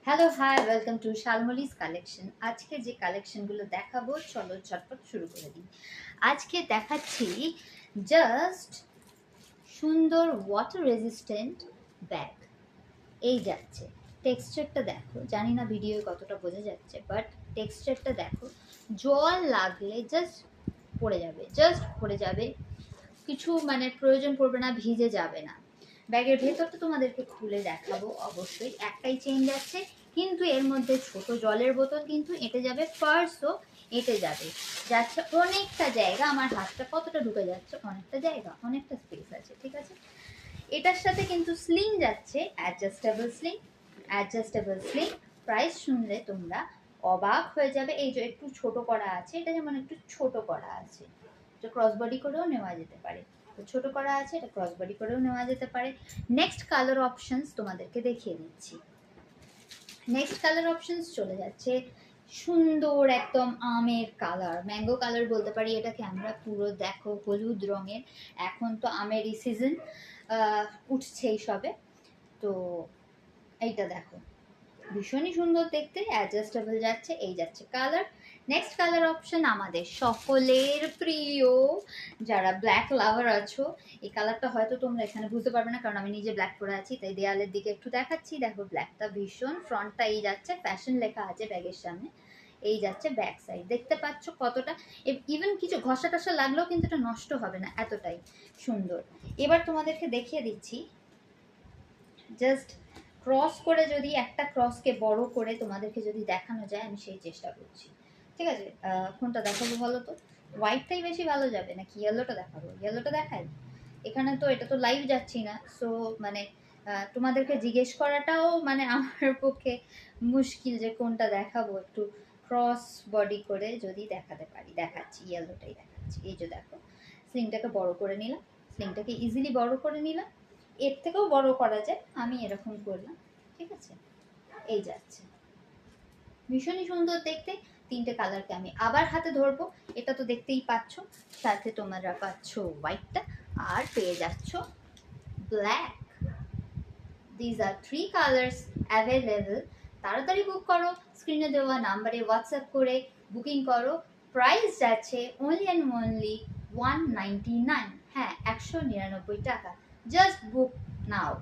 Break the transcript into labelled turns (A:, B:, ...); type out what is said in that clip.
A: Hello hi welcome to Shalmali's collection. আজকে যে কালেকশনগুলো দেখাবো চলো ঝটপট শুরু করে দিই। আজকে দেখাচ্ছি জাস্ট সুন্দর ওয়াটার রেজিস্ট্যান্ট ব্যাগ। এই যাচ্ছে, টেক্সচারটা দেখো, জানি না ভিডিও কতটা বোঝা যাচ্ছে, বাট টেক্সচারটা দেখো, জল লাগলে জাস্ট পড়ে যাবে, কিছু মানে প্রয়োজন পড়বে না, ভিজে যাবে না। ব্যাগের ভেতরটা তোমাদেরকে খুলে দেখাবো। অবশ্যই একটাই চেন যাচ্ছে, কিন্তু এর মধ্যে ছোট জলের বোতল কিন্তু এঁটে যাবে, পার্সও এঁটে যাবে, যাচ্ছে অনেকটা জায়গা। আমার হাতটা কতটা ঢুকে যাচ্ছে, অনেকটা জায়গা, অনেকটা স্পেস আছে, ঠিক আছে। এটার সাথে কিন্তু স্লিং যাচ্ছে, অ্যাডজাস্টেবল স্লিং। প্রাইস শুনলে তোমরা অবাক হয়ে যাবে। এই যে একটু ছোট করা আছে, এটা যেমন একটু ছোট করা আছে, এটা ক্রস বডি করেও নেওয়া যেতে পারে। তো ছোট করা আছে, এটা ক্রস বডি করেও নেওয়া যেতে পারে। নেক্সট কালার অপশনস তোমাদেরকে দেখিয়ে দিচ্ছি। নেক্সট কালার অপশনস চলে যাচ্ছে সুন্দর একদম আমের কালার, ম্যাঙ্গো কালার বলতে পারি এটাকে আমরা। পুরো দেখো হলুদ রঙের, এখন তো আমেরই সিজন উঠছেই সবে। তো এইটা দেখো, ভীষণই সুন্দর দেখতে, অ্যাডজাস্টেবল যাচ্ছে। এই যাচ্ছে কালার। নেক্সট কালার অপশন আমাদের সকলের প্রিয়, যারা ব্ল্যাক লাভার আছো, এই কালারটা হয়তো তোমরা এখানে বুঝতে পারবে না, কারণ আমি নিজে ব্ল্যাক পরে আছি, তাই দেয়ালের দিকে একটু দেখাচ্ছি। দেখো ব্ল্যাকটা ভীষণ, ফ্রন্টটা এই যাচ্ছে, ফ্যাশন লেখা আছে ব্যাগের সামনে, এই যাচ্ছে ব্যাক সাইড। দেখতে পাচ্ছ কতটা, ইভেন কিছু ঘষা টসা লাগলেও কিন্তু এটা নষ্ট হবে না, এতটাই সুন্দর। এবার তোমাদেরকে দেখিয়ে দিচ্ছি, জাস্ট ক্রস করে, যদি একটা ক্রসকে বড় করে তোমাদেরকে যদি দেখানো যায়, আমি সেই চেষ্টা করছি, ঠিক আছে। কোনটা দেখাবো বলো তো? হোয়াইটটাই বেশি ভালো যাবে নাকি ইয়েলোটা দেখাবো? ইয়েলোটা দেখাই। এখানে তো এটা তো লাইভ যাচ্ছি না, সো মানে তোমাদেরকে জিজ্ঞেস করাটাও মানে আমার পক্ষে মুশকিল যে কোনটা দেখাবো। একটু ক্রস বডি করে যদি দেখাতে পারি, দেখাচ্ছি, ইয়েলোটাই দেখাচ্ছি। এই যে দেখো, স্লিংটাকে বড় করে নিলাম, স্লিংটাকে ইজিলি বড় করে নিলাম, এর থেকেও বড় করা যায়, আমি এরকম করলাম, ঠিক আছে। এই যাচ্ছে, ভীষণই সুন্দর দেখতে। তিনটে কালারকে আমি আবার হাতে ধরবো, এটা তো দেখতেই পাচ্ছ, সাথে তোমরা পাচ্ছ হোয়াইটটা, আর পেয়ে যাচ্ছ black. These are 3 colours available. তাড়াতাড়ি বুক করো, স্ক্রিনে দেওয়া নাম্বারে হোয়াটসঅ্যাপ করে বুকিং করো। প্রাইস যাচ্ছে অনলি অ্যান্ড অনলি 199, হ্যাঁ 199 টাকা। জাস্ট বুক নাও।